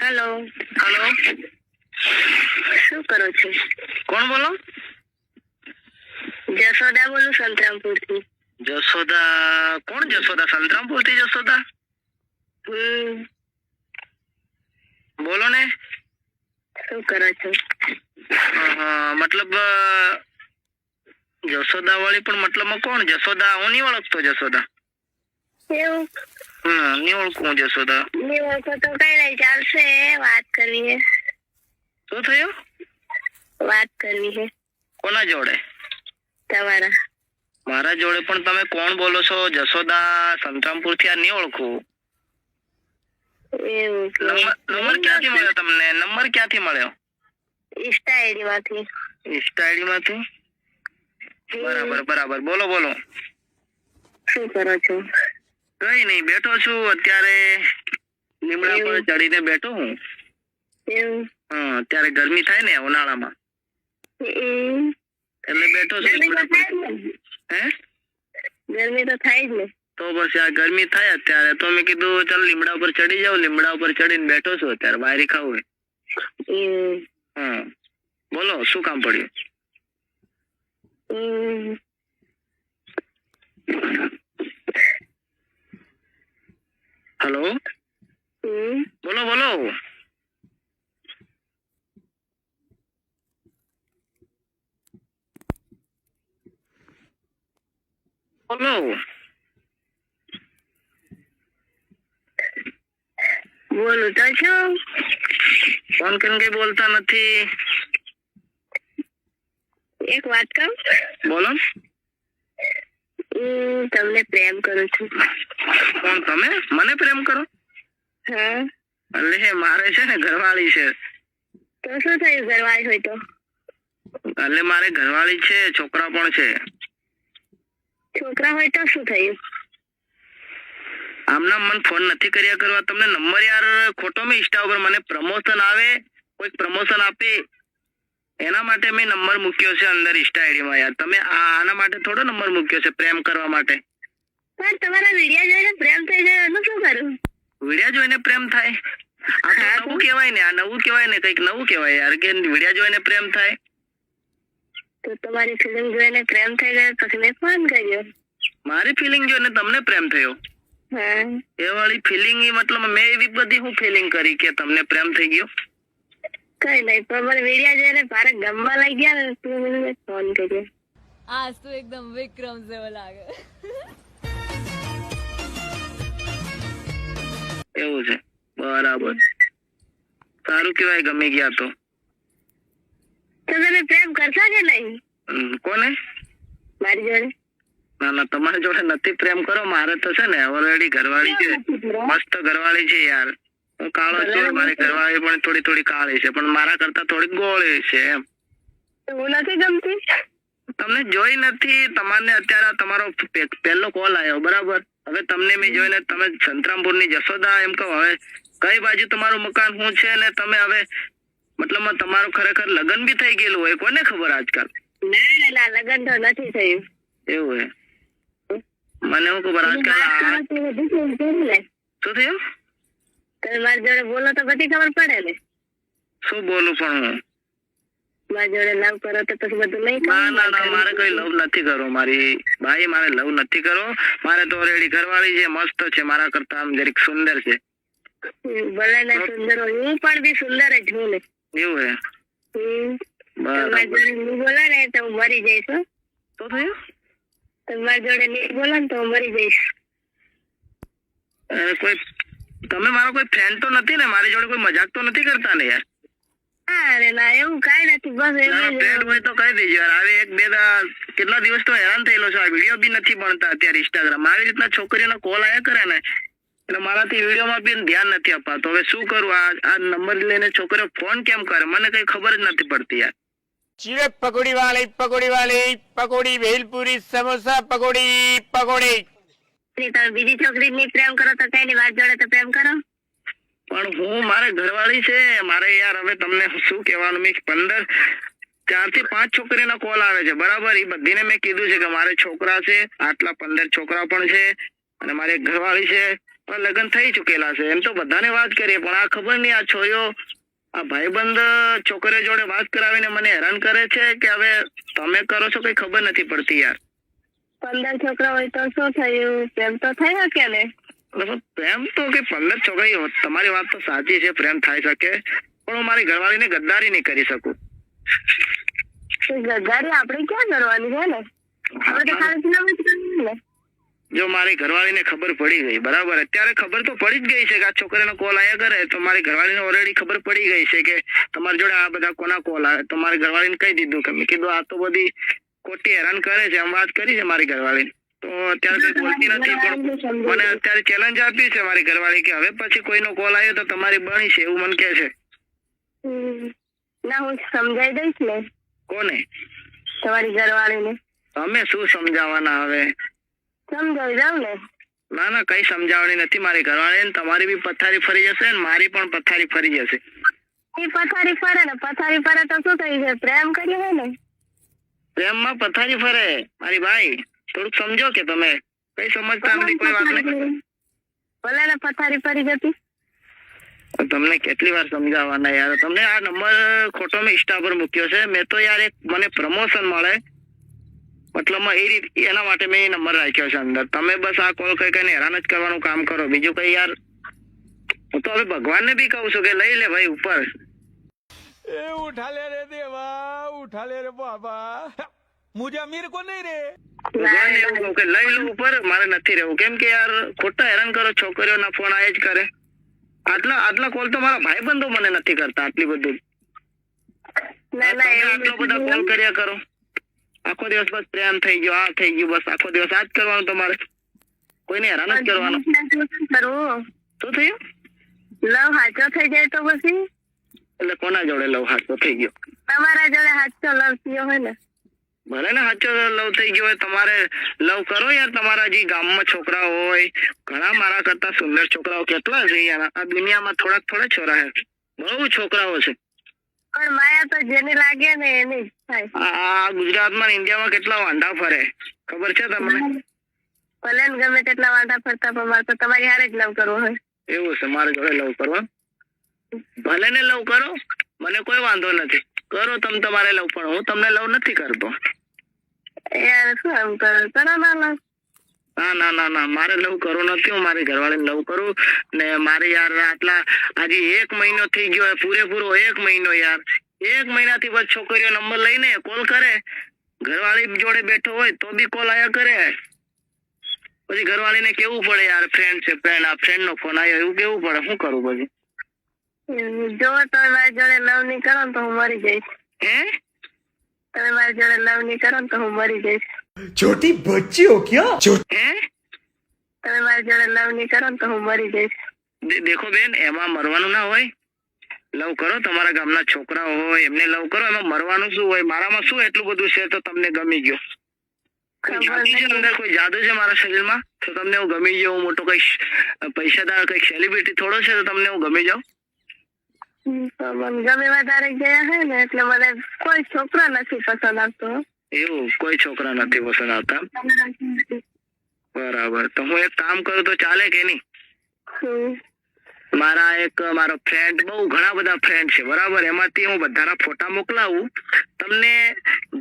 Hello. Hello, શું કરો છો? કોણ બોલો? જસોદા બોલું, સંતરામપુર થી. જસોદા? કોણ જસોદા? સંતરામપુર થી જસોદા? બોલો ને. શું કરો છો? મતલબ જસોદા વાળી, પણ મતલબમાં કોણ જસોદા? હું નહીં ઓળખતો જસોદા. એવું? નહીં ઓળખું જસોદા. નહીં ઓળખો તો કઈ નહીં, ચાલશે. વાત કરવી હે. શું થયું? વાત કરવી હે. કોના જોડે? તમારા. મારા જોડે? પણ તમે કોણ બોલો છો? જસોદા સંતરામપુર થી આ નહીં ઓળખું. એવું? નંબર ક્યાંથી મળ્યો તમને? નંબર ક્યાંથી મળ્યો? ઇન્સ્ટા આઈડી માંથી. ઇન્સ્ટા આઈડી માંથી? બરાબર. બોલો બોલો. શું કરો છો? કઈ નહીં, બેઠો છું અત્યારે. લીમડા પર ચડીને બેઠો હું. એવું? અત્યારે ગરમી થાય ને ઉનાળામાં, એટલે બેઠો છું લીમડા પર. હે? ગરમી તો થાય જ ને. તો બસ આ ગરમી થાય અત્યારે, તો મેં કીધું ચાલ લીમડા ઉપર ચડી જાવ. લીમડા ઉપર ચડીને બેઠો છું અત્યારે, બારી ખાવું. બોલો, શું કામ પડ્યું? હેલો, બોલો બોલો. બોલો. બોલું તો છું. ફોન કરીને કઈ બોલતા નથી. એક વાત કહું? બોલો. તમને પ્રેમ કરું છું. કોણ તમે? મને પ્રેમ કરો? હા. એટલે મારે છે ને ઘરવાળી છે. તો શું થયું? ઘરવાળી હોય તો? એટલે મારે ઘરવાળી છે, છોકરા પણ છે. છોકરા હોય તો શું થયું? આમના મને ફોન નથી કર્યા કરવા. તમને નંબર યાર ખોટો મેં ઇન્સ્ટા ઉપર મને પ્રમોશન આવે, કોઈક પ્રમોશન આપે, એના માટે મેં નંબર મૂક્યો છે અંદર ઇન્સ્ટા આઈડી માં. યાર તમે આના માટે થોડો નંબર મૂક્યો છે, પ્રેમ કરવા માટે. પણ તમારા વિડિયો જોઈને પ્રેમ થઈ જાય એનું શું કરું? વિડિયો જોઈને પ્રેમ થાય? આ તો નવું કહેવાય ને. આ નવું કહેવાય ને, કઈક નવું કહેવાય યાર, કે વિડિયો જોઈને પ્રેમ થાય. તો તમારી ફિલિંગ જોઈને પ્રેમ થઈ ગયો પછી મેં ફોન કર્યો. મારી ફિલિંગ જોઈને તમને પ્રેમ થયો? એ વાળી ફિલિંગ, મતલબ મેં એવી બધી હું ફિલિંગ કરી કે તમને પ્રેમ થઈ ગયો? કઈ નહીં, પણ મને વિડિયો જોઈને ભારે ગમવા લાગી ગયા ને, તો મેં ફોન કર્યો. આજ તો એકદમ વિક્રમ જેવો લાગે. એવું છે? બરાબર, સારું કેવાય, ગમી ગયા તો. તમે પ્રેમ કરશો કે નહીં? કોને? મારી જોડે. ના, તમારી જોડે નથી. પ્રેમ કરો. મારે તો છે ને ઓલરેડી ઘરવાળી છે, મસ્ત ઘરવાળી છે યાર. હું કાળો છું, મારી ઘરવાળી પણ થોડી કાળી છે, પણ મારા કરતા થોડી ગોળી છે એમ. હું નથી ગમતી? તમને જોઈ નથી. તમારે અત્યારે તમારો પહેલો કોલ આવ્યો, બરાબર? હવે તમને મેં જોઈને તમે સંતરામપુર ની જસોદા એમ કહો. હવે કઈ બાજુ તમારું મકાન શું છે ને તમે હવે મતલબ તમારું ખરેખર લગ્ન બી થઈ ગયેલું હોય, કોને ખબર આજકાલ? ના, લગ્ન તો નથી થયું. એવું હે? મને હું ખબર આજકાલ. શું થયું? તમે મારી જોડે બોલો તો બધી ખબર પડે ને. શું બોલું પણ હું? મારી જોડે લવ કરો તો પછી બધું નહીં. ના, મારે કોઈ લવ નથી કરવો મારી ભાઈ. મારે લવ નથી કરવો. મારે તો ઓલરેડી ઘરવાળી છે, મસ્ત છે, મારા કરતા આમ જરીક સુંદર છે. ભલે ને સુંદર હોય, હું પણ બી સુંદર જ છું ને. એવું હે? બોલે ને તો હું મરી જઈશ. શું થયું? તમારી જોડે નહીં બોલો ને તો હું મરી જઈશ. કોઈ તમે મારો કોઈ ફ્રેન્ડ તો નથી ને? મારી જોડે કોઈ મજાક તો નથી કરતા ને યાર? અરે ના, એવું કઈ નથી. બસ ફ્રેન્ડ હોય તો કહી દેજો યાર. હવે એક બે કેટલા દિવસ તો હેરાન થયેલો છે. આ વિડીયો બી નથી બનતા અત્યારે ઇન્સ્ટાગ્રામ. આવી રીતના છોકરીઓના કોલ આયા કરે ને, એટલે મારાથી વિડીયોમાં બી ધ્યાન નથી અપાતું. હવે શું કરું? આ નંબર લઈને છોકરીઓ ફોન કેમ કરે મને કઈ ખબર જ નથી પડતી યાર. ચીરે પકોડી વાળી પકોડી, ભેલપુરી, સમોસા, પકોડી. તમે બીજી છોકરી ની પ્રેમ કરો તો કઈ ની, વાત જોડે તો પ્રેમ કરો. પણ હું મારે ઘરવાળી છે મારે યાર. હવે તમને શું કહેવાનું? મેં 4 થી 5 છોકરીના કોલ આવે છે, બરાબર? એ બધીને મેં કીધું છે કે મારે છોકરા છે, આટલા 15 છોકરા પણ છે, અને મારે ઘરવાળી છે. લગ્ન થઈ ચુકેલા છે એમ તો બધાને વાત કરીએ, પણ આ ખબર નહીં આ છોરીઓ આ ભાઈબંધ છોકરીઓ જોડે વાત કરાવીને મને હેરાન કરે છે કે હવે તમે કરો છો કઈ ખબર નથી પડતી યાર. 15 છોકરા હોય તો શું થયું? પ્રેમ તો થઈ શકે ને? પ્રેમ તો કે 15 છોકરી, તમારી વાત તો સાચી છે, પ્રેમ થઈ શકે, પણ હું મારી ઘરવાળીને ગદ્દારી નહીં કરી શકું. ગદ્દારી આપણે ક્યાં કરવાની છે ને? આપણે તો ખાલી ફિલ્મ જ કરવાની ને. જો મારી ઘરવાળીને ખબર પડી ગઈ, બરાબર, અત્યારે ખબર તો પડી જ ગઈ છે કે આ છોકરીનો કોલ આયા કરે, તો મારી ઘરવાળીને ઓલરેડી ખબર પડી ગઈ છે કે તમારી જોડે આ બધા કોના કોલ આવે, તો મારી ઘરવાળીને કહી દીધું કે મેં કીધું આ તો બધી ખોટી હેરાન કરે છે, આમ વાત કરી છે મારી ઘરવાળી. તો અત્યારે કઈ બોલતી નથી, પણ મને અત્યારે ચેલેન્જ આપી છે મારી ઘરવાળી કે હવે પછી કોઈનો કોલ આવ્યો તો તમારી બની છે એવું મને કહે છે. ના, હું સમજાઈ દઈશ ને. કોને? તમારી ઘરવાળીને. તમે શું સમજાવવાના હવે? સમજાવી દઉં ને. ના ના, કઈ સમજાવવાની નથી મારી ઘરવાળી. તમારી બી પથારી ફરી જશે ને મારી પણ પથારી ફરી જશે. એ પથારી ફરે ને, પથારી ફરે તો શું થઈ છે? પ્રેમ કર્યો હોય ને. પ્રેમમાં પથારી ફરે મારી ભાઈ, થોડુંક સમજો કે તમે કઈ સમજતા નથી કોઈ વાત નહીં. ભલે ને પથારી ફરી જતી. તમને કેટલી વાર સમજાવવાના યાર? તમને આ નંબર ખોટો મેં ઇન્સ્ટા પર મૂક્યો છે, મેં તો યાર એક મને પ્રમોશન મળે મતલબમાં એ રીત, એના માટે મેં એ નંબર રાખ્યો છે અંદર. તમે બસ આ કોલ કઈ કઈને હેરાન જ કરવાનું કામ કરો, બીજું કઈ યાર. હું તો હવે ભગવાનને બી કહું છું કે લઈ લે ભાઈ ઉપર. ए उठा ले रे देवा, उठा ले रे बाबा, मुझे अमीर को नहीं रे. ભગવાનને એવું કહું કે લઈ લો ઉપર, મારે નથી રહેવું, કેમ કે યાર ખોટા હેરાન કરો, છોકરીઓના ફોન આય જ કરે. આટલા કોલ તો મારા ભાઈબંધો મને નથી કરતા, આટલી બધું. આટલો બધા કોલ કર્યા કરો, આખો દિવસ બસ પ્રેમ થઈ ગયો, આ થઈ ગયું, બસ આખો દિવસ આ જ કરવાનું તમારે, કોઈને હેરાન જ કરવાનું. કરવું શું થયું? લવ હાચો થઈ જાય તો પછી? એટલે કોના જોડે લવ હાચો થઈ ગયો? તમારા જોડે હાચો લવ થયો હોય ને. ભલે ને હાચો લવ થઈ ગયો હોય, તમારે લવ કરો યાર. તમારા જે ગામમાં છોકરા હોય ઘણા, મારા કરતા સુંદર છોકરાઓ કેટલા છે યાર આ દુનિયામાં. થોડા છોરા હે, બહુ છોકરાઓ છે, પણ માયા તો જેને લાગે ને એની થાય. આ ગુજરાતમાં ઇન્ડિયામાં કેટલા વાંઢા ફરે ખબર છે તમને? ભલે ને ગમે તેટલા વાંટા ફરતા, પણ મારે તો તમારી હારે જ લવ કરવો હોય. એવું છે? મારે જોડે લવ કરવા? ભલે ને લવ કરો, મને કોઈ વાંધો નથી, કરો તમે તમારે લવ, પણ હું તમને લવ નથી કરતો યાર. શું એમ કરો? કરો ના લવ. ના ના ના, મારે લવ કરવો નથી, હું મારી ઘરવાળીને લવ કરું ને. મારે યાર આટલા આજે 1 મહિનો થઈ ગયો, પૂરેપૂરો 1 મહિનો યાર. 1 મહિનાથી બસ છોકરીઓ નંબર લઈને કોલ કરે, ઘરવાળી જોડે બેઠો હોય તો બી કોલ આયા કરે. પછી ઘરવાળીને કેવું પડે યાર ફ્રેન્ડ છે, ફ્રેન્ડ, આ ફ્રેન્ડ નો ફોન આવ્યો એવું કેવું પડે, શું કરું પછી? જો તમે મારી જોડે લવ નહીં કરો ને તો હું મરી જઈશ. હે? તમે મારી જોડે લવ નહીં કરો ને તો હું મરી જઈશ. छोटी बच्ची हो क्या? હે? તમે મારી જોડે લવ નહીં કરો ને તો હું મરી જઈશ. દેખો બેન, એમાં મરવાનું ના હોય. લવ કરો, તમારા ગામના છોકરાઓ હોય એમને લવ કરો, એમાં મરવાનું શું હોય? મારામાં શું એટલું બધું છે તો તમને ગમી ગયો? કોઈ જાદુ છે મારા શરીરમાં તો તમને હું ગમી ગયો? હું મોટો કઈ પૈસાદાર કઈ સેલિબ્રિટી થોડો છે તો તમને હું ગમી જાઉં? તો મને ગમે વધારે ગયા હે ને, એટલે મને કોઈ છોકરો નથી પસંદ આવતો. એવું? કોઈ છોકરા નથી પસંદ આવતા? બરાબર, તો હું એક કામ કરું તો ચાલે કે નહીં? મારો ફ્રેન્ડ, બહુ ઘણા બધા ફ્રેન્ડ છે બરાબર, એમાંથી હું બધાના ફોટા મોકલાવું. તમને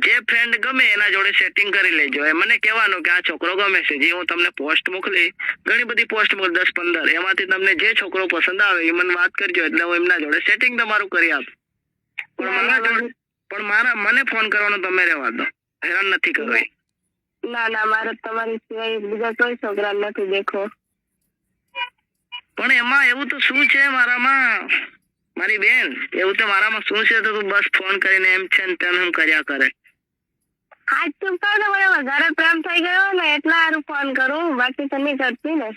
જે ફ્રેન્ડ ગમે એના જોડે સેટિંગ કરી લેજો. મને કહેવાનું કે આ છોકરો ગમે છે, જે હું તમને પોસ્ટ મોકલી, ઘણી બધી પોસ્ટ મોકલી 10-15, એમાંથી તમને જે છોકરો પસંદ આવે એ મને વાત કરજો, એટલે હું એમના જોડે સેટિંગ તમારું કરી આપું. પણ મને ફોન કરવાનો તમે રહેવા દો, હેરાન નથી કરવી. ના ના, મારે તમારી સિવાય બીજા કોઈ છોકરા નથી દેખો. પણ એમાં એવું તો શું છે મારામાં મારી બેન? એવું તો મારામાં શું છે તો તું બસ ફોન કરીને એમ છે ને તેમ એમ કર્યા કરે? આજ તું કહો ને, મને વધારે પ્રેમ થઈ ગયો ને એટલા સારું ફોન કરું, બાકી તો નહીં કરતી ને.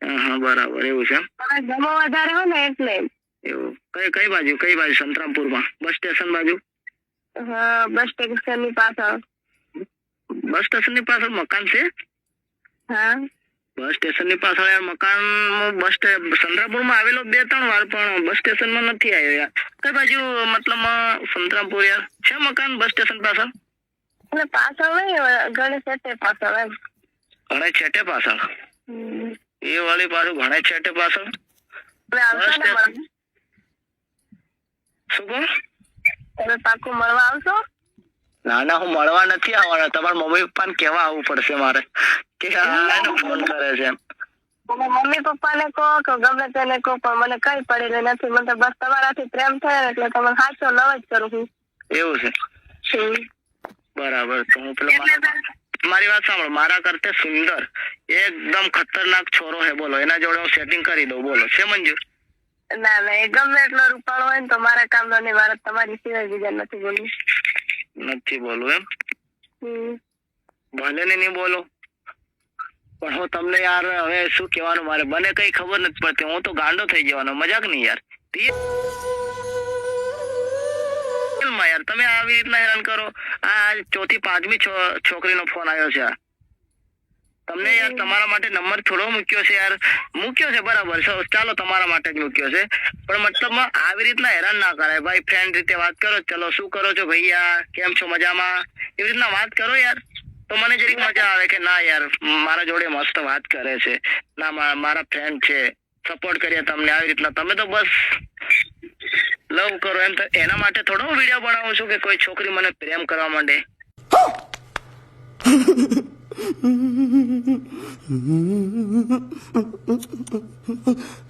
હા બરાબર, એવું છે? તમે ગમો વધારે હોય ને એટલે. એવું? કઈ બાજુ? સંતરામપુરમાં બસ સ્ટેશન બાજુ? હા, બસ સ્ટેશન ની પાછળ. બસ સ્ટેશન ની પાછળ મકાન છે? હા, બસ સ્ટેશન ની પાછળ યાર મકાન. સંતરામપુરમાં આવેલો 2-3 વાર, પણ બસ સ્ટેશન માં નથી આવ્યો યાર. કઈ બાજુ મતલબ સંતરામપુર યાર છે મકાન બસ સ્ટેશન પાછળ? એટલે પાછળ નહીં, ગણેશ છેટે પાછળ એમ. અરે છેટે પાછળ? એ વાળી પાછું ઘણા છેટે પાછળ. તમે આવશો ને મળવા? શું કહો? તમે પાકું મળવા આવશો? ના ના, હું મળવા નથી આવવાના. તમારા મમ્મી પપ્પાને કેવા આવવું પડશે મારે કે આ એનો ફોન કરે છે એમ. તમે મમ્મી પપ્પાને કહો કે ગમે તેને કહો, પણ મને કઈ પડેલું નથી. મને તો બસ તમારાથી પ્રેમ થયો એટલે તમે સાચો લવ જ કરું છું. એવું છે? હમ. બરાબર. તો હું પેલો મારી વાત સાંભળો, મારા કરતા સુંદર એકદમ ખતરનાક છોરો હે, બોલો એના જોડે હું સેટિંગ કરી દઉં, બોલો છે મંજૂર? ના ના, એ ગમે એટલો રૂપાળો હોય ને તો મારા કામ નો નહીં. મારે તમારી સિવાય બીજા નથી બોલવું. નથી બોલવું એમ? હમ. ભલે ને નહીં બોલો, પણ હું તમને યાર હવે શું કહેવાનું, મારે બને કઈ ખબર નથી પડતી. હું તો ગાંડો થઈ જવાનો. મજાક નહીં યાર. યાર તમે આવી રીતના હેરાન કરો. આ ચોથી પાંચમી છોકરીનો ફોન આવ્યો છે. તમને યાર તમારા માટે નંબર થોડો મૂક્યો છે યાર. મૂક્યો છે બરાબર છે, ચાલો તમારા માટે જ મૂક્યો છે, પણ મતલબમાં આવી રીતના હેરાન ના કરાય ભાઈ. ફ્રેન્ડ રીતે વાત કરો, ચલો શું કરો છો ભૈયા, કેમ છો, મજામાં, એવી રીતના વાત કરો યાર. તો મને જરીક મજા આવે કે ના યાર મારા જોડે મસ્ત વાત કરે છે, ના મારા ફ્રેન્ડ છે, સપોર્ટ કરીએ તમને. આવી રીતના તમે તો બસ લવ કરો એમ. એના માટે થોડો વિડીયો બનાવું છું કે કોઈ છોકરી મને પ્રેમ કરવા માંડે.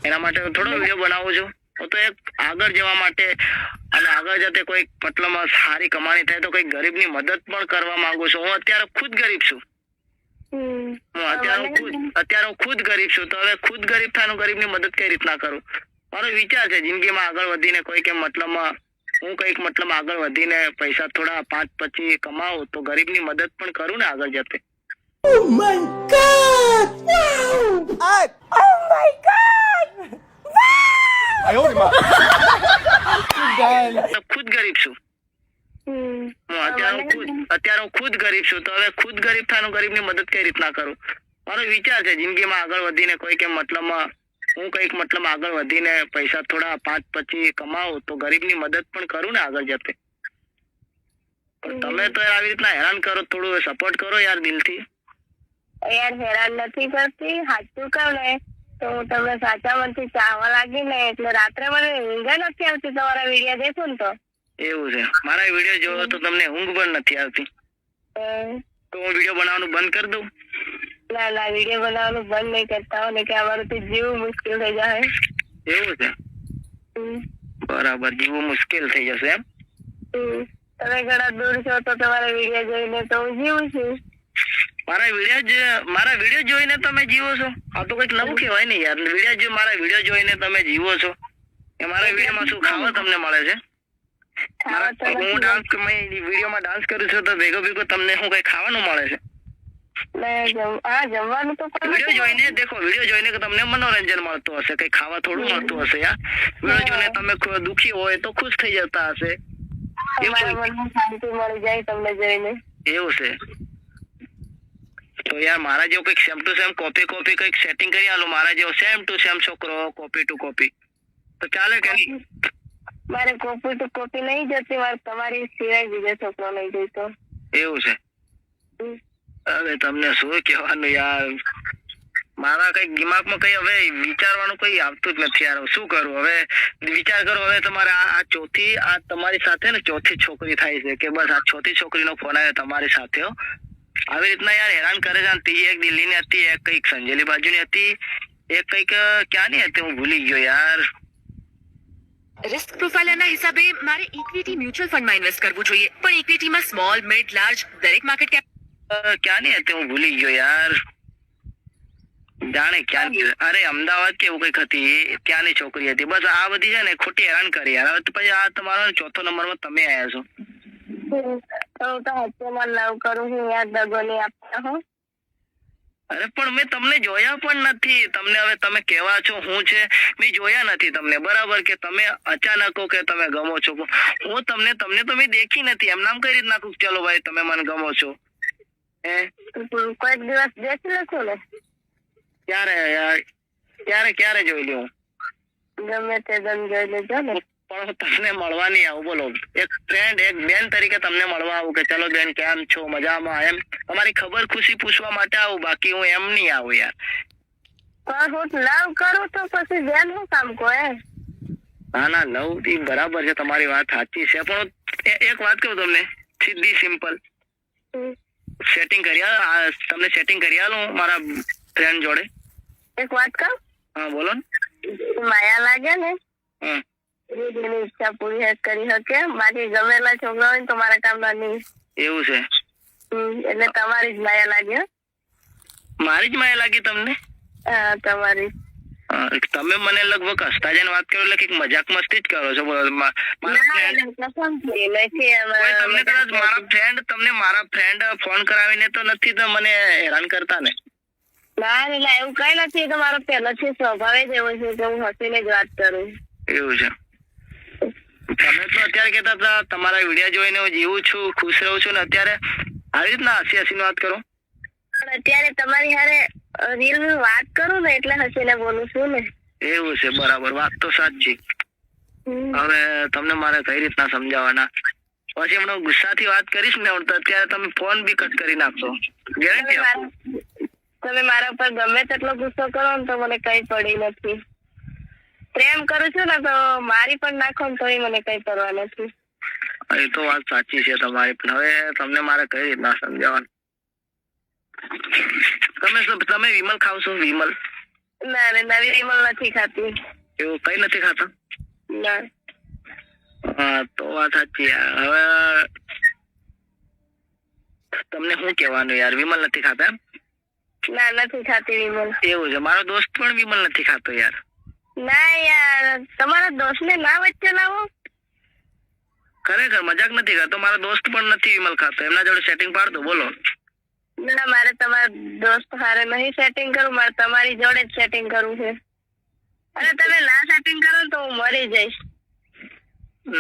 એના માટે થોડો વિડીયો બનાવું છું. હું તો એક આગળ જવા માટે અને આગળ જતે કોઈ મતલબમાં સારી કમાણી થાય તો કોઈ ગરીબની મદદ પણ કરવા માંગુ છું. હું અત્યારે ખુદ ગરીબ છું. અત્યારે હું ખુદ ગરીબ છું. તો હવે ખુદ ગરીબ થાય, ગરીબની મદદ કઈ રીતના કરું? મારો વિચાર છે જિંદગીમાં આગળ વધીને કોઈ કે મતલબમાં હું કઈક મતલબ આગળ વધીને પૈસા થોડા 5-25 કમાવું તો ગરીબની મદદ પણ કરું ને આગળ જતે. ખુદ ગરીબ છું. અત્યારે હું ખુદ ગરીબ છું. તો હવે ખુદ ગરીબ થાય, ગરીબની મદદ કઈ રીતના કરું? મારો વિચાર છે જિંદગીમાં આગળ વધીને કોઈ કે મતલબમાં હું કઈક મતલબ આગળ વધીને પૈસા થોડા 5-25 કમાવું તો ગરીબની મદદ પણ કરું ને આગળ જતે. પણ તમે તો આવી રીતના હેરાન કરો, થોડું સપોર્ટ કરો યાર દિલથી. યાર હેરાન નથી કરતી, સાચું કહું ને તો હું તમને સાચા મનથી ચાહવા લાગી ને એટલે રાત્રે મને ઊંઘ નથી આવતી. તમારા વિડીયો દેખું ને તો. એવું છે? મારા વિડીયો જોવો તો તમને ઊંઘ પણ નથી આવતી? તો હું વિડીયો બનાવવાનું બંધ કરી દઉં? ના ના, વિડીયો બનાવવાનું બંધ નહીં કરતા હો ને કે અમારું તો જીવ મુશ્કેલ થઈ જાય. એવું છે? બરાબર, જીવવું મુશ્કેલ થઈ જશે એમ? તમે ઘણા દૂર છો તો તમારા વિડીયો જોઈને તો હું જીવું છું. મારા વિડીયો જોઈને તમે જીવો છો? આ તો કઈક નવું કહેવાય ને યાર. મારા વિડીયો જોઈને તમે જીવો છો? એ મારા વિડીયોમાં શું ખાવા તમને મળે છે? હું વિડીયોમાં ડાન્સ કરું છું તો ભેગો તમને શું કઈ ખાવાનું મળે છે? જમવાનું તો વિડીયો જોઈને દેખો, વિડીયો જોઈને તમને મનોરંજન મળતું હશે, કઈ ખાવા થોડું મળતું હશે યાર. વિડીયો જોઈને તમે દુખી હોય તો ખુશ થઈ જતા હશે. શાંતિ મળી જાય તમને જોઈને. એવું છે? તો યાર મારા જેવો કઈક સેમ ટુ સેમ કોપી કઈક સેટિંગ કરી આલો. મારા જેવો સેમ ટુ સેમ છોકરો કોપી ટુ કોપી તો ચાલે કે નહીં? મારે કોપી ટુ કોપી નહીં જતી. મારે તમારી સિવાય બીજો છોકરો નહીં જોઈતો. એવું છે? હવે તમને શું કહેવાનું યાર, મારા કઈ દિમાગમાં કઈ હવે વિચારવાનું કઈ આવતું જ નથી યાર. શું કરું હવે? વિચાર કરો હવે તમારે આ તમારી સાથે ને ચોથી છોકરી થાય છે કે બસ આ ચોથી છોકરીનો ફોન આવ્યો તમારી સાથે. આવી રીતના યાર હેરાન કરે છે. એક દિલ્હીની હતી, એક કઈક સંજેલી બાજુની હતી, એક કઈક ક્યાંની હતી હું ભૂલી ગયો યાર. રિસ્ક પ્રોફાઇલના હિસાબે મારે ઇક્વિટી મ્યુચ્યુઅલ ફંડમાં ઇન્વેસ્ટ કરવું જોઈએ, પણ ઇક્વિટીમાં સ્મોલ, મિડ, લાર્જ દરેક માર્કેટ કેપ ક્યાંની હતી હું ભૂલી ગયો યાર. જાણે ક્યાં, અરે અમદાવાદ કેવું કઈક હતી, ત્યાંની છોકરી હતી. બસ આ બધી છે ને ખોટી હેરાન કરી યાર. હવે પછી આ તમારો ચોથો નંબરમાં તમે આવ્યા છો. હું તો હચ્ચેમાં લવ કરું છું યાર, દગો નહીં આપતા હો. અરે પણ મેં તમને જોયા પણ નથી. તમને હવે તમે કેવા છો હું છે, મેં જોયા નથી તમને. બરાબર કે તમે અચાનક કે તમે ગમો છો. હું તમને તો મેં દેખી નથી. એમ નામ કઈ રીતના ચલો ભાઈ તમે મને ગમો છો? કોઈક દિવસ દેખી લેશો ને? ક્યારે જોઈ લઉં? ગમે તે દમ જોઈ લેજો ને. પણ તમને મળવા નહીં આવું, બોલો. એક ફ્રેન્ડ, એક બેન તરીકે તમને મળવા આવું કે ચલો બેન કેમ છો, મજામાં, એમ તમારી ખબર ખુશી પૂછવા માટે આવું. બાકી હું એમ નહીં આવું યાર. પણ હું લવ કરું તો પછી બેન શું કામ કહે? ના લવ થી બરાબર છે, તમારી વાત સાચી છે, પણ એક વાત કહું તમને સીધી સિમ્પલ, સેટિંગ તમને સેટિંગ કરી આલું મારા ફ્રેન્ડ જોડે. એક વાત કહું? હા બોલો ને. માયા લાગે ને હમ. એની ઈચ્છા પૂરી કરી શકે, બાકી ગમેલા છોકરા હોય ને તો મારા કામના નહીં. એવું છે? એટલે તમારી જ માયા લાગે. મારી જ માયા લાગી તમને? હા તમારી. તમે મને લગભગ હસતા જઈને વાત કરો એટલે કઈક મજાક મસ્તી જ કરો છો. મારા ફ્રેન્ડ ફોન કરાવીને તો નથી તો મને હેરાન કરતા ને? ના એવું કઈ નથી, તો મારો પહેલાથી સ્વભાવ જ એવો છે કે હું હસીને જ વાત કરું. એવું છે? તમે તો અત્યારે કહેતા હતા તમારા વિડીયો જોઈને હું જીવું છું, ખુશ રહું છું, ને અત્યારે આવી રીતના હસી હસીને વાત કરો. પણ અત્યારે તમારી હારે રીલ વાત કરું ને એટલે હસીને બોલું છું ને. એવું છે? બરાબર, વાત તો સાચી. હવે તમને મારે કઈ રીતના સમજાવવાના? પછી હમણાં ગુસ્સાથી વાત કરીશ ને તો અત્યારે તમે ફોન બી કટ કરી નાખશો. ગેરંટી? તમે મારા ઉપર ગમે તેટલો ગુસ્સો કરો ને તો મને કઈ પડી નથી. પ્રેમ કરું છું ને તો મારી પણ નાખો ને તોય મને કઈ પરવા નથી. એ તો વાત સાચી છે તમારી, પણ હવે તમને મારે કઈ રીતના સમજાવવાનું? તમે વિમલ ખાવ છો? વિમલ? ના નવી વિમલ નથી ખાતી. એવું કઈ નથી ખાતા? ના. હા તો વાત સાચી. હવે તમને શું કહેવાનું યાર, વિમલ નથી ખાતા એમ? ના નથી ખાતી વિમલ. એવું છે? મારો દોસ્ત પણ વિમલ નથી ખાતો યાર. ના યાર, તમારા દોસ્ત ને ના વચ્ચે લાવો. ખરેખર મજાક નથી કરતો, મારો દોસ્ત પણ નથી વિમલ ખાતો, એમના જોડે સેટિંગ પાડ દો. બોલો. ના મારે તમારા દોસ્ત હારે નહીં સેટિંગ કરવું, મારે તમારી જોડે જ સેટિંગ કરવું છે. અને તમે ના સેટિંગ કરો તો હું મરી જઈશ.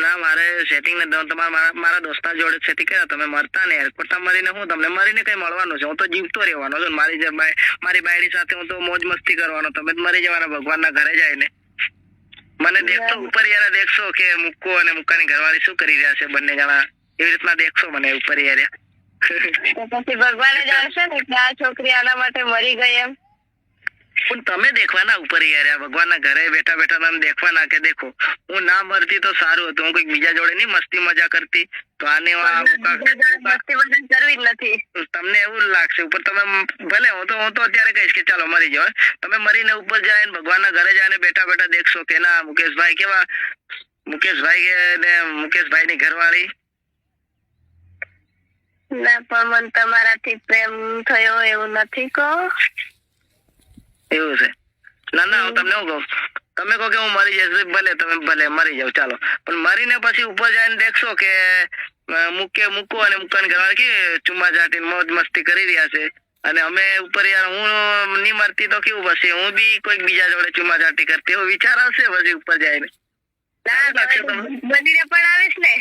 ના મારે સેટિંગ ને મારા દોસ્તા જોડે સેટિંગ કર્યા, તમે મરતા ને યાર. ખોટા મરીને હું તમને મરીને કઈ મળવાનું છે? હું તો જીવતો રહેવાનો છું. મારી બાયડી સાથે હું તો મોજ મસ્તી કરવાનો, તમે જ મરી જવાના ભગવાનના ઘરે જઈને. મને દેખતો ઉપર યાર દેખશો કે મુક્કો અને મુક્કાની ઘરવાળી શું કરી રહ્યા છે બંને જણા, એવી રીતના દેખશો મને ઉપર યાર. પછી ભગવાને જાણશે ને કે આ છોકરી આના માટે મરી ગઈ એમ. પણ તમે દેખવાના ઉપર યાર, ભગવાનના ઘરે બેઠા બેઠા તમે દેખવાના કે દેખો હું ના મરતી તો સારું હતું, હું કોઈક બીજા જોડે નહીં મસ્તી મજા કરતી તો આને મસ્તી મજા કરવી જ નથી. તમને એવું લાગશે ઉપર. તમે ભલે હું તો અત્યારે કહીશ કે ચાલો મરી જાઓ, તમે મરીને ઉપર જાય ને ભગવાનના ઘરે જાય ને બેઠા બેઠા દેખશો કે ના મુકેશભાઈ કેવા, મુકેશભાઈ ને મુકેશભાઈ ની ઘરવાળી. ના પણ મને તમારાથી પ્રેમ થયો એવું નથી કહો. એવું છે? ના હું તમને શું કહું, તમે કહો કે હું મરી જઈશ, ભલે તમે ભલે મરી જાઓ ચાલો, પણ મરીને પછી ઉપર જઈને દેખશો કે મૂકો અને મુક્કાની ઘરવાળી કે ચુમ્મા ચાટીને મોજ મસ્તી કરી રહ્યા છે, અને અમે ઉપર યાર હું નહીં મરતી તો કેવું પછી હું બી કોઈક બીજા જોડે ચુમ્મા ચાટી કરતી, એવો વિચાર આવશે પછી ઉપર જઈને. બનીને પણ આવીશ ને?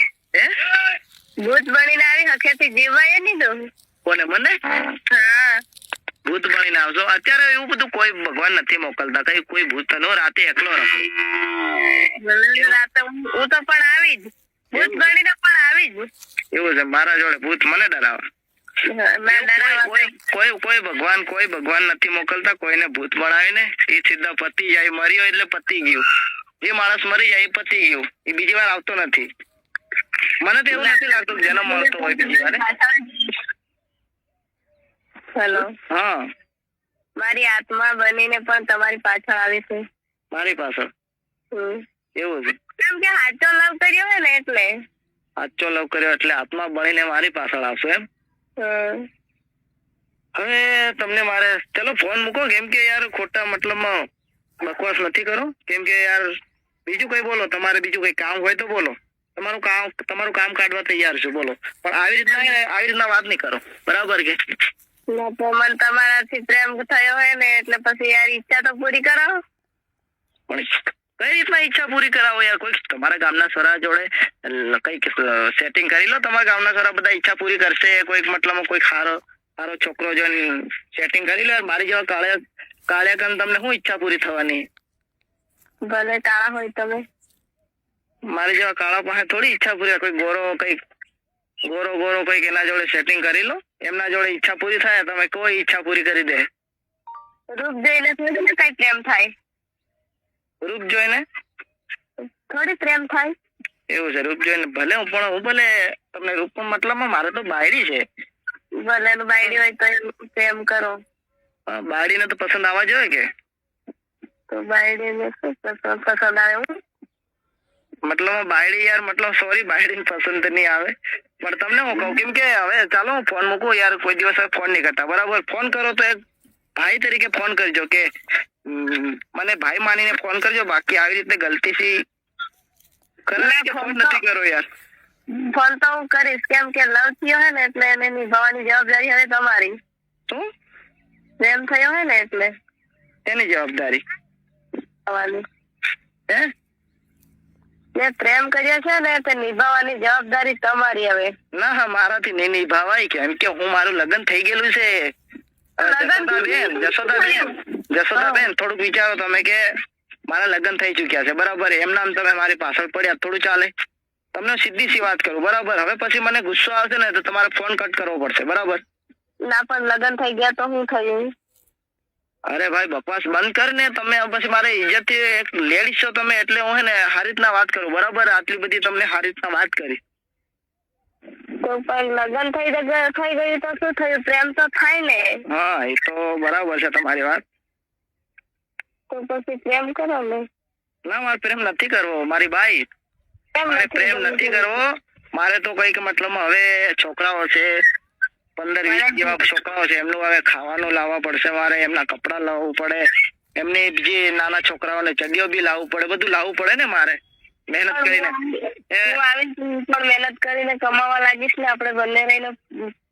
ભૂત બનીને આવી હકેથી જીવાય નહીં તો. કોને? મને? હા ભૂત બનીને આવશો? અત્યારે એવું બધું કોઈ ભગવાન નથી મોકલતા, કઈ કોઈ ભૂત નો રાતે એકલો રાખે. હું તો પણ આવી જ, ભૂત બનીને પણ આવી જ. એવું છે? મારા જોડે ભૂત મને ડરાવે? કોઈ ભગવાન નથી મોકલતા કોઈને ભૂત બનાવીને. એ સીધા પતી જાય, મર્યો એટલે પતી ગયું. જે માણસ મરી જાય એ પતી ગયું, એ બીજી વાર આવતો નથી. મને તો એવું નથી લાગતું જન્મ મળતો હોય બીજી વાર. હેલો. હા. મારી આત્મા બનીને પણ તમારી પાછળ આવી છે. મારી પાછળ? એવું છે? કેમ કે સાચો લવ કર્યો હોય ને એટલે. સાચો લવ કર્યો એટલે આત્મા બનીને મારી પાછળ આવશે એમ? હવે તમને મારે ચલો ફોન મૂકો, કેમ કે યાર ખોટા મતલબમાં બકવાસ નથી કરો. કેમ કે યાર બીજું કઈ બોલો, તમારે બીજું કઈ કામ હોય તો બોલો, તમારું કામ કાઢવા તૈયાર છું, બોલો. પણ આવી રીતના વાત નહીં કરો, બરાબર કે? તો મને તમારાથી પ્રેમ થયો હોય ને એટલે પછી યાર ઈચ્છા તો પૂરી કરો. પણ કઈ રીતના ઈચ્છા પૂરી કરાવો યાર? કોઈ તમારા ગામના છોરા જોડે કઈક સેટિંગ કરી લો, તમારા ગામના છોરા બધા ઈચ્છા પૂરી કરશે. કોઈક મતલબ કોઈ સારો છોકરો જોઈને સેટિંગ કરી લો. મારી જેવા કાળિયા કન તમને શું ઈચ્છા પૂરી થવાની? ભલે કાળા હોય તમે, મારી જેવા કાળા પાસે થોડી ઈચ્છા પૂરી. કોઈ ગોરો કઈક એના જોડે સેટિંગ કરી લો, એમના જોડે ઈચ્છા પૂરી થાય. તમે કોઈ ઈચ્છા પૂરી કરી દે. રૂપ જોઈને થોડી ને કઈ પ્રેમ થાય, રૂપ જોઈને થોડી પ્રેમ થાય. એવું છે? રૂપ જોઈને ભલે હું ભલે તમને રૂપ મતલબમાં મારે તો બાયડી છે. ભલે બાયડી હોય તો પ્રેમ કરો. બાયડીને તો પસંદ આવવા જોઈએ કે? તો બાયડીને શું પસંદ આવે? હું મતલબ બાયડી યાર, મતલબ સોરી, બાયડી પસંદ નહીં આવે, પણ તમને હું કહું, કેમ કે હવે ચાલો હું ફોન મૂકું યાર, કોઈ દિવસ ફોન નહીં કરતા, બરાબર? ફોન કરો તો એક ભાઈ તરીકે ફોન કરજો, કે મને ભાઈ માનીને ફોન કરજો, બાકી આવી રીતે ગલતીથી ફોન નથી કરો યાર. ફોન તો હું કરીશ, કેમ કે લવ થયો હે ને એટલે એને નિભાવવાની જવાબદારી હવે તમારી. શું પ્રેમ થયો હે ને એટલે એની જવાબદારી નિભાવવાની. હે? જે પ્રેમ કર્યો છે ને તે નિભાવવાની જવાબદારી તમારી હવે. ના, હા, મારાથી નહીં નિભાવાય, કેમ કે હું મારું લગ્ન થઈ ગયેલું છે. જશોદાબેન થોડુંક વિચારો તમે, કે મારા લગ્ન થઈ ચુક્યા છે, બરાબર? એમ નામ તમે મારી પાછળ પડ્યા, થોડું ચાલે? તમને સીધી સી વાત કરું, બરાબર? હવે પછી મને ગુસ્સો આવશે ને તો તમારે ફોન કટ કરવો પડશે, બરાબર? ના, પણ લગ્ન થઈ ગયા તો શું થયું? અરે ભાઈ, બકવાસ બંધ કર ને તમે. પછી મારે ઇજ્જત એક લેડીઝ છો તમે, એટલે હું હે ને સારી રીતના વાત કરું, બરાબર? આટલી બધી તમને સારી રીતના વાત કરી તો પણ લગ્ન થઈ ગયું તો શું થયું? પ્રેમ તો થાય ને. હા, એ તો બરાબર છે તમારી વાત. તો પછી પ્રેમ કરો ને. ના, મારે પ્રેમ નથી કરવો મારી બાઈ, મારે પ્રેમ નથી કરવો. મારે તો કઈક મતલબ હવે છોકરાઓ છે, 15-20 જેવા છોકરાઓ છે, એમનું હવે ખાવાનું લાવવા પડશે મારે, એમના કપડા લાવવું પડે, એમની જે નાના છોકરાઓને ચડિયો બી લાવવું પડે, બધું લાવવું પડે ને મારે, મહેનત કરીને. હું આવીને પણ મહેનત કરીને કમાવા લાગીશ ને, આપણે બંને રહીને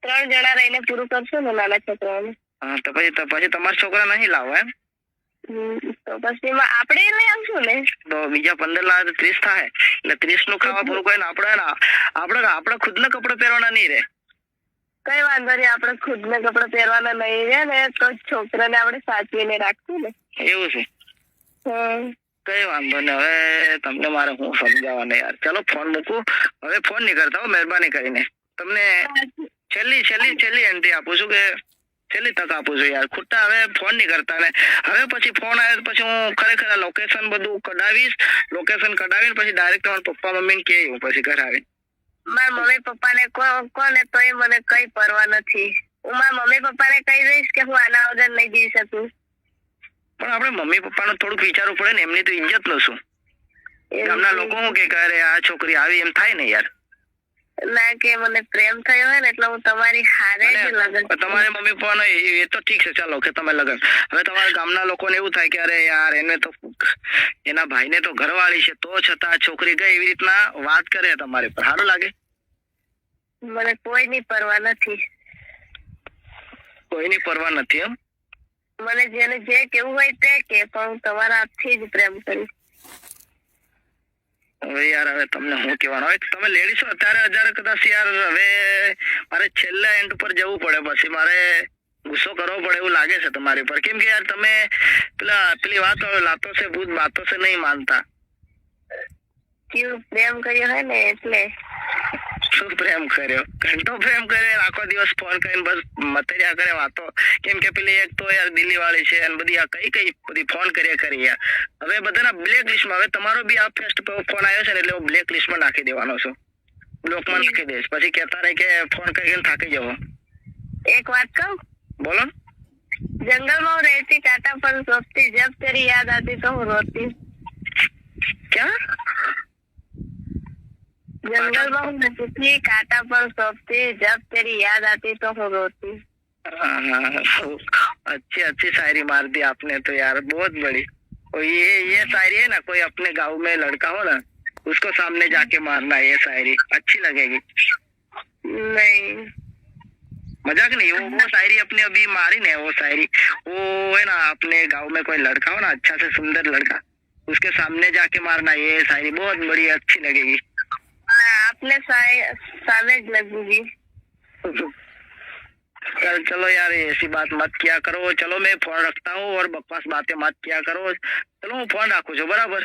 3 જણા રહીને પૂરું કરશું ને નાના છોકરાઓને. હા, તો પછી તમારા છોકરા નહીં લાવવા એમ? તો પછી આપણે લઈ આવશું ને. તો બીજા 15 લાવે તો 30 થાય, એટલે 30 નું ખાવા પૂરું કરીને આપણે ખુદના કપડા પહેરવાના નહીં રહે. કઈ વાંધો નહીં, આપણે ખુદ ને કપડા પહેરવાના નહીં રહે ને, તો છોકરાને આપણે સાચવીને રાખશું ને. એવું છે? કઈ વાંધો નહીં. હવે તમને મારે હું સમજાવવા ને યાર. ચલો ફોન મૂકું, હવે ફોન નહીં કરતા હો, મહેરબાની કરીને. તમને છેલ્લી એન્ટ્રી આપું છું, કે છેલ્લી તક આપું છું યાર. ખોટા હવે ફોન નહીં કરતા ને. હવે પછી ફોન આવે પછી હું ખરેખર લોકેશન બધું કઢાવીશ, લોકેશન કઢાવીને પછી ડાયરેક્ટ તમારા પપ્પા મમ્મીને કહે પછી ઘર આવે. મારા મમ્મી પપ્પાને કોને તોય મને કઈ પરવા નથી. હું મારા મમ્મી પપ્પાને કહી દઈશ કે હું આના વગર નહીં જઈ શકું. પણ આપણે મમ્મી પપ્પાનું થોડુંક વિચારવું પડે ને, એમની તો ઇજ્જત નું શું? ગામના લોકો શું કે અરે આ છોકરી આવી, એમ થાય ને યાર. ના, કે મને પ્રેમ થયો હોય ને એટલે હું તમારી હારે જ લગન. તમારે મમ્મી પપ્પાનો એ તો ઠીક છે, ચાલો કે તમે લગન. હવે તમારા ગામના લોકોને એવું થાય કે અરે યાર એને તો એના ભાઈને તો ઘરવાળી છે, તો છતાં છોકરી ગઈ, એવી રીતના વાત કરે તમારે પર. સારું લાગે? મને કોઈની પરવા નથી. કોઈની પરવા નથી એમ? મને જેને જે કેવું હોય તે કે, પણ હું તમારા હાથથી જ પ્રેમ કરીશ. હવે યાર, હવે તમને હું કહેવાનું, હવે તમે લેડીઝ છો અત્યારે કદાચ યાર, હવે મારે છેલ્લા એન્ડ ઉપર જવું પડે, પછી મારે ગુસ્સો કરવો પડે એવું લાગે છે તમારી પર, કેમ કે યાર તમે પેલી વાત લાતો છે ભૂત બાતો છે નહીં માનતા. કેવું પ્રેમ કર્યો હોય ને એટલે. શું પ્રેમ કર્યો? ઘંટો પ્રેમ કર્યો, આખો દિવસ ફોન કરીને બસ મતર્યા કરે વાતો. કેમ કે પેલી એક તો યાર દિલ્હી વાળી છે, અને બધી આ કઈ બધી ફોન કરી યાર. હવે બધાના બ્લેક લિસ્ટમાં, હવે તમારો બી આ ફર્સ્ટ ફોન આવ્યો છે ને, એટલે હું બ્લેક લિસ્ટમાં નાખી દેવાનો છું, બ્લોકમાં નાખી દઈશ. પછી કહેતા રહે કે ફોન કરીને થાકી જવો. એક વાત કહું? બોલો. જંગલમાં હું રહેતી, કાંટા પર સોચતી, જબ તેરી યાદ આતી તો હું રોતી. ક્યાં? જંગલમાં હું રહેતી, કાંટા પર સોચતી, જब तेरी याद आती तो હું રોતી. अच्छी शायरी मार दी आपने तो यार, बहुत बड़ी. और ये शायरी है ना, कोई अपने गांव में लड़का हो ना, उसको सामने जाके मारना, ये शायरी अच्छी लगेगी. नहीं, मजाक नहीं, वो शायरी अपने अभी मारी ने, वो शायरी वो है ना, अपने गांव में कोई लड़का हो ना, अच्छा से सुंदर लड़का, उसके सामने जाके मारना, ये शायरी बहुत बड़ी अच्छी लगेगी. आपने सामने लगेगी. चलो यार, ऐसी बात मत किया करो. चलो मैं फोन रखता हूँ, और बकवास बातें मत किया करो. चलो હું ફોન રાખું છું, બરાબર?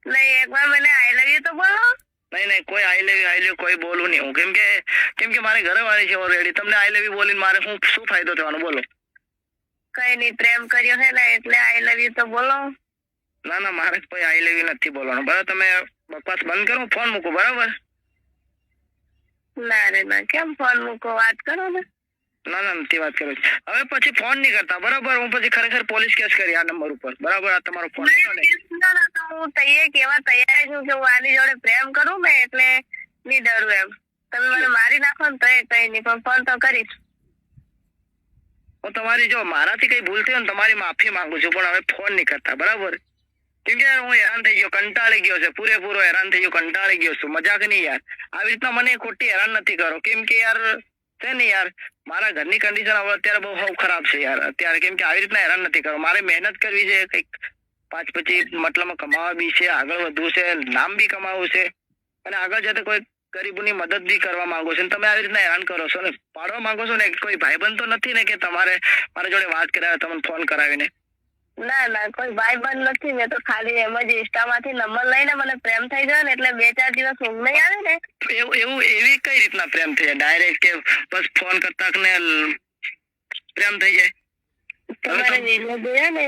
નહીં, એક વાર મને આઈ લવ યુ તો બોલો. નહીં, કોઈ આઈ લવ યુ કોઈ બોલું નહીં હું, કેમ કે મારી ઘરવાળી છે ઓલરેડી. તમને આઈ લવ યુ બોલીને મારે શું ફાયદો થવાનો બોલો? કઈ નહીં, પ્રેમ કર્યો છે ને એટલે આઈ લવ યુ તો બોલો. ના ના મારે કોઈ આઈ લવ યુ નથી બોલવાનું. બરાબર, તમે બકવાસ બંધ કરો, ફોન મૂકો. બરાબર? ના રે ના, કેમ ફોન મૂકો, વાત કરો ને. ના ના નથી વાત કરું. હવે પછી ફોન નહીં કરતા. બરાબર? હું પછી ખરેખર પોલીસ કેસ કરી આ નંબર ઉપર. બરાબર? આ તમારો ફોન આવ્યો ને. ના ના, તો હું કેવા તૈયાર છું કે હું આની જોડે પ્રેમ કરું ને એટલે નહીં ડરું એમ. તમે મને મારી નાખો ને તો એ કઈ નહીં, પણ ફોન તો કરીશ. હું તમારી જો મારાથી કઈ ભૂલ થઈ હોય ને તમારી માફી માંગુ છું, પણ હવે ફોન નહીં કરતા. બરાબર? કેમ કે હું હેરાન થઈ ગયો, કંટાળી ગયો છે, પૂરેપૂરો હેરાન થઈ ગયો, કંટાળી ગયો છું. મજાક નહીં યાર, આવી રીતના મને ખોટી હેરાન નથી કરો. કેમ કે યાર છે ને યાર, મારા ઘરની કન્ડિશન હવે અત્યારે બહુ ખરાબ છે યાર અત્યારે. કેમ કે આવી રીતના હેરાન નથી કરો. મારે મહેનત કરવી છે, કંઈક 5 પછી મતલબ કમાવા બી છે, આગળ વધવું છે, નામ બી કમાવું છે, અને આગળ જતા કોઈ ગરીબોની મદદ બી કરવા માંગો છો. ને તમે આવી રીતના હેરાન કરો છો ને, પાડવા માંગો છો ને. કોઈ ભાઈબંધ તો નથી ને કે તમારે મારા જોડે વાત કરાવે, તમને ફોન કરાવીને? ના ના, કોઈ ભાઈ બંધ નથી. મેં તો ખાલી એમ જ ઇન્સ્ટામાંથી નંબર લઈને મને પ્રેમ થઈ ગયો ને એટલે 2-4 દિવસ ઊંઘ નહીં આવે ને. એવી કઈ રીતના પ્રેમ થઈ જાય ડાયરેક્ટ, કે બસ ફોન કરતા ને પ્રેમ થઈ જાય? તમારે વિડીયો જોયા ને.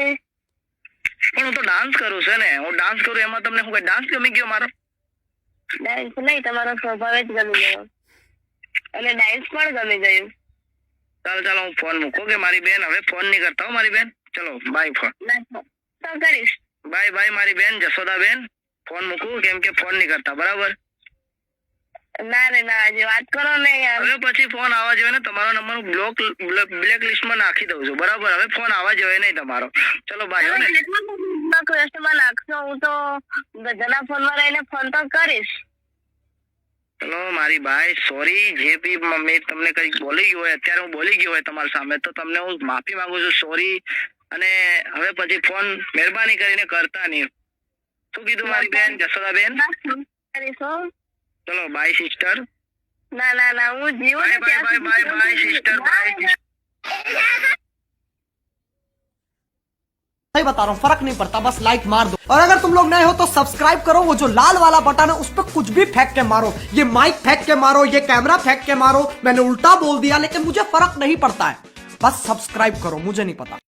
પણ હું તો ડાન્સ કરું છે ને, હું ડાન્સ કરું એમાં તમને હું કઈ ડાન્સ ગમી ગયો મારો? ડાન્સ નહીં, તમારો સ્વભાવ જ ગમી ગયો અને ડાન્સ પણ ગમી ગયું. ચાલો હું ફોન મૂકો કે મારી બેન, હવે ફોન નહીં કરતા હો મારી બેન. ચલો બાય. ફોન ના તો કરીશ. બાય મારી બેન જશોદા બેન. ફોન મૂકું, કેમ કે ફોન નહીં કરતા. બરાબર? ના રે ના, આજે વાત કરો ને યાર. હવે પછી ફોન આવવા જોઈએ ને તમારો નંબર હું બ્લેક લિસ્ટમાં નાખી દઉં છું. બરાબર? હવે ફોન આવવા જોઈએ નહીં તમારો. ચલો બાય. હો ને રિક્વેસ્ટમાં નાખશો, હું તો બધાના ફોનમાં રહીને ફોન તો કરીશ. ચલો મારી બાય, સોરી જે બી મેં તમને કઈ બોલી ગયો હોય, અત્યારે હું બોલી ગયો હોય તમારી સામે, તો તમને હું માફી માંગુ છું, સોરી. અને હવે પછી ફોન મહેરબાની કરીને કરતા નહીં. શું કીધું મારી બેન જશોદા બેન? કરીશ હો. ચલો બાય સિસ્ટર. ના ના ના, હું જીવું ને ત્યાં સુધી બાય સિસ્ટર, બાય. सही बता रहा हूँ, फर्क नहीं पड़ता, बस लाइक मार दो। और अगर तुम लोग नए हो तो सब्सक्राइब करो, वो जो लाल वाला बटन है उस पर कुछ भी फेंक के मारो, ये माइक फेंक के मारो, ये कैमरा फेंक के मारो, मैंने उल्टा बोल दिया लेकिन मुझे फर्क नहीं पड़ता है, बस सब्सक्राइब करो, मुझे नहीं पता।